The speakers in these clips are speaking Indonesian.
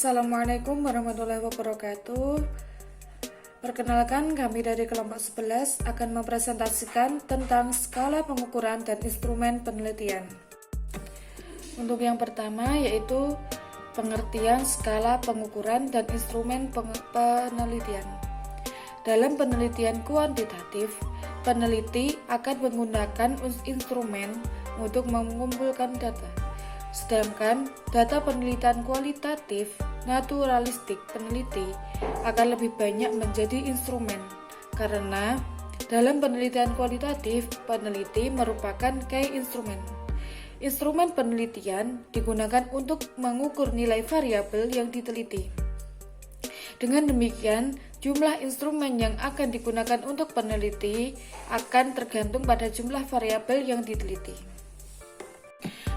Assalamualaikum warahmatullahi wabarakatuh. Perkenalkan, kami dari kelompok 11 akan mempresentasikan tentang skala pengukuran dan instrumen penelitian. Untuk yang pertama yaitu pengertian skala pengukuran dan instrumen penelitian. Dalam penelitian kuantitatif, peneliti akan menggunakan instrumen untuk mengumpulkan data. Sedangkan data penelitian kualitatif, naturalistik peneliti akan lebih banyak menjadi instrumen, karena dalam penelitian kualitatif, peneliti merupakan key instrumen. Instrumen penelitian digunakan untuk mengukur nilai variabel yang diteliti. Dengan demikian, jumlah instrumen yang akan digunakan untuk peneliti akan tergantung pada jumlah variabel yang diteliti.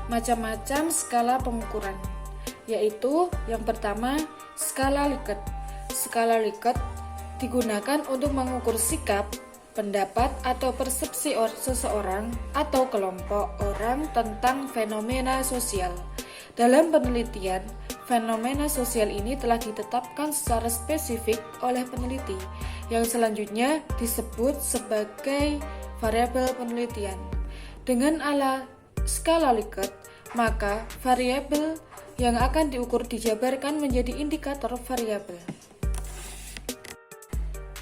Macam-macam skala pengukuran, yaitu yang pertama skala Likert. Skala Likert digunakan untuk mengukur sikap, pendapat atau persepsi seseorang atau kelompok orang tentang fenomena sosial. Dalam penelitian, fenomena sosial ini telah ditetapkan secara spesifik oleh peneliti, yang selanjutnya disebut sebagai variabel penelitian. Dengan skala Likert, maka variabel yang akan diukur dijabarkan menjadi indikator variabel.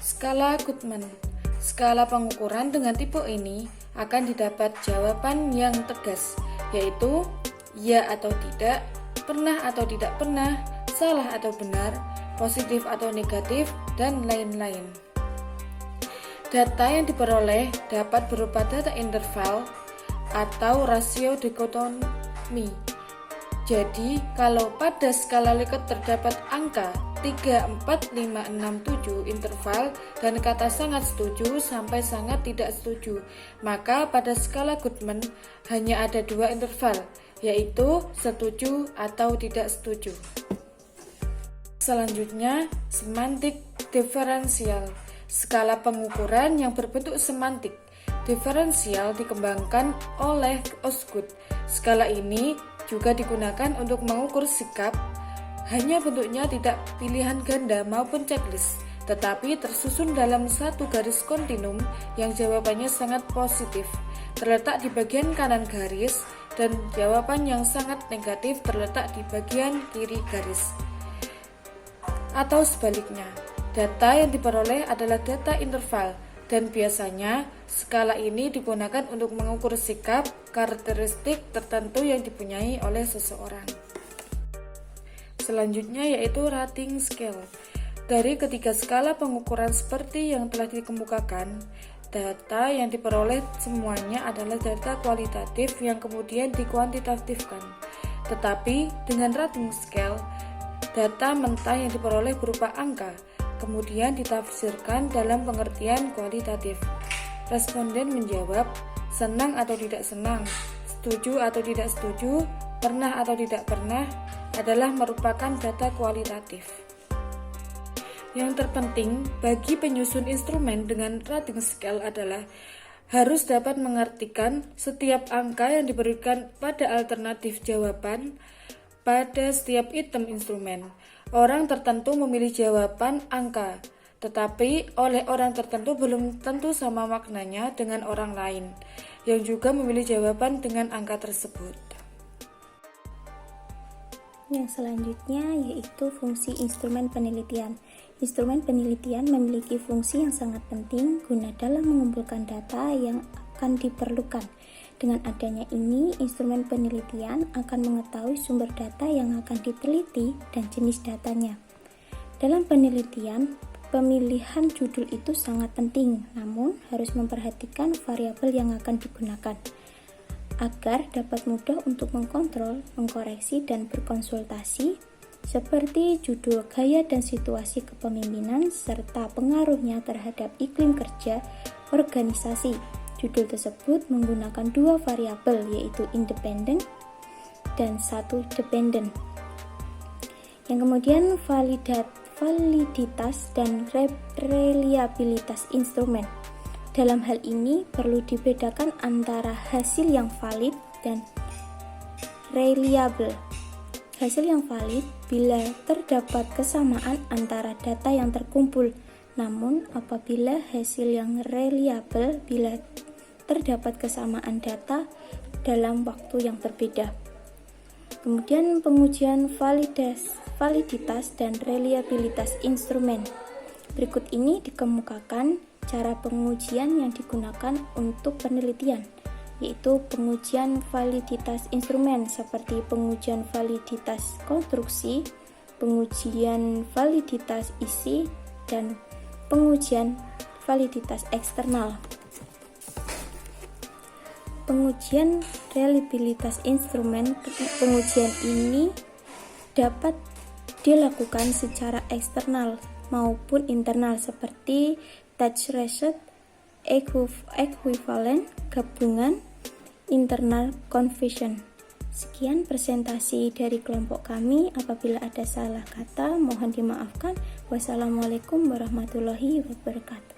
Skala Guttman. Skala pengukuran dengan tipe ini akan didapat jawaban yang tegas, yaitu ya atau tidak, pernah atau tidak pernah, salah atau benar, positif atau negatif, dan lain-lain. Data yang diperoleh dapat berupa data interval atau rasio dikotomi. Jadi, kalau pada skala Likert terdapat angka 3, 4, 5, 6, 7 interval dan kata sangat setuju sampai sangat tidak setuju, maka pada skala Guttman hanya ada 2 interval, yaitu setuju atau tidak setuju. Selanjutnya, semantik diferensial. Skala pengukuran yang berbentuk semantik diferensial dikembangkan oleh Osgood. Skala ini juga digunakan untuk mengukur sikap, hanya bentuknya tidak pilihan ganda maupun checklist, tetapi tersusun dalam satu garis kontinum yang jawabannya sangat positif terletak di bagian kanan garis dan jawaban yang sangat negatif terletak di bagian kiri garis. Atau sebaliknya, data yang diperoleh adalah data interval, dan biasanya skala ini digunakan untuk mengukur sikap, karakteristik tertentu yang dipunyai oleh seseorang. Selanjutnya yaitu rating scale. Dari ketiga skala pengukuran seperti yang telah dikemukakan, data yang diperoleh semuanya adalah data kualitatif yang kemudian dikuantitatifkan. Tetapi dengan rating scale, data mentah yang diperoleh berupa angka kemudian ditafsirkan dalam pengertian kualitatif. Responden menjawab senang atau tidak senang, setuju atau tidak setuju, pernah atau tidak pernah adalah merupakan data kualitatif. Yang terpenting bagi penyusun instrumen dengan rating scale adalah harus dapat mengartikan setiap angka yang diberikan pada alternatif jawaban pada setiap item instrumen. Orang tertentu memilih jawaban angka, tetapi oleh orang tertentu belum tentu sama maknanya dengan orang lain yang juga memilih jawaban dengan angka tersebut. Yang selanjutnya yaitu fungsi instrumen penelitian. Instrumen penelitian memiliki fungsi yang sangat penting guna dalam mengumpulkan data yang akan diperlukan. Dengan adanya ini, instrumen penelitian akan mengetahui sumber data yang akan diteliti dan jenis datanya. Dalam penelitian, pemilihan judul itu sangat penting, namun harus memperhatikan variabel yang akan digunakan agar dapat mudah untuk mengkontrol, mengkoreksi, dan berkonsultasi seperti judul, gaya dan situasi kepemimpinan, serta pengaruhnya terhadap iklim kerja organisasi. Judul tersebut menggunakan 2 variabel, yaitu independen dan 1 dependen. Yang kemudian validitas dan reliabilitas instrumen. Dalam hal ini perlu dibedakan antara hasil yang valid dan reliable. Hasil yang valid bila terdapat kesamaan antara data yang terkumpul. Namun, apabila hasil yang reliable bila terdapat kesamaan data dalam waktu yang berbeda. Kemudian pengujian validitas dan reliabilitas instrumen. Berikut ini dikemukakan cara pengujian yang digunakan untuk penelitian, yaitu pengujian validitas instrumen seperti pengujian validitas konstruksi, pengujian validitas isi, dan pengujian validitas eksternal. Pengujian reliabilitas instrumen. Pengujian ini dapat dilakukan secara eksternal maupun internal seperti touch result, equivalent, gabungan, internal conversion. Sekian presentasi dari kelompok kami. Apabila ada salah kata, mohon dimaafkan. Wassalamualaikum warahmatullahi wabarakatuh.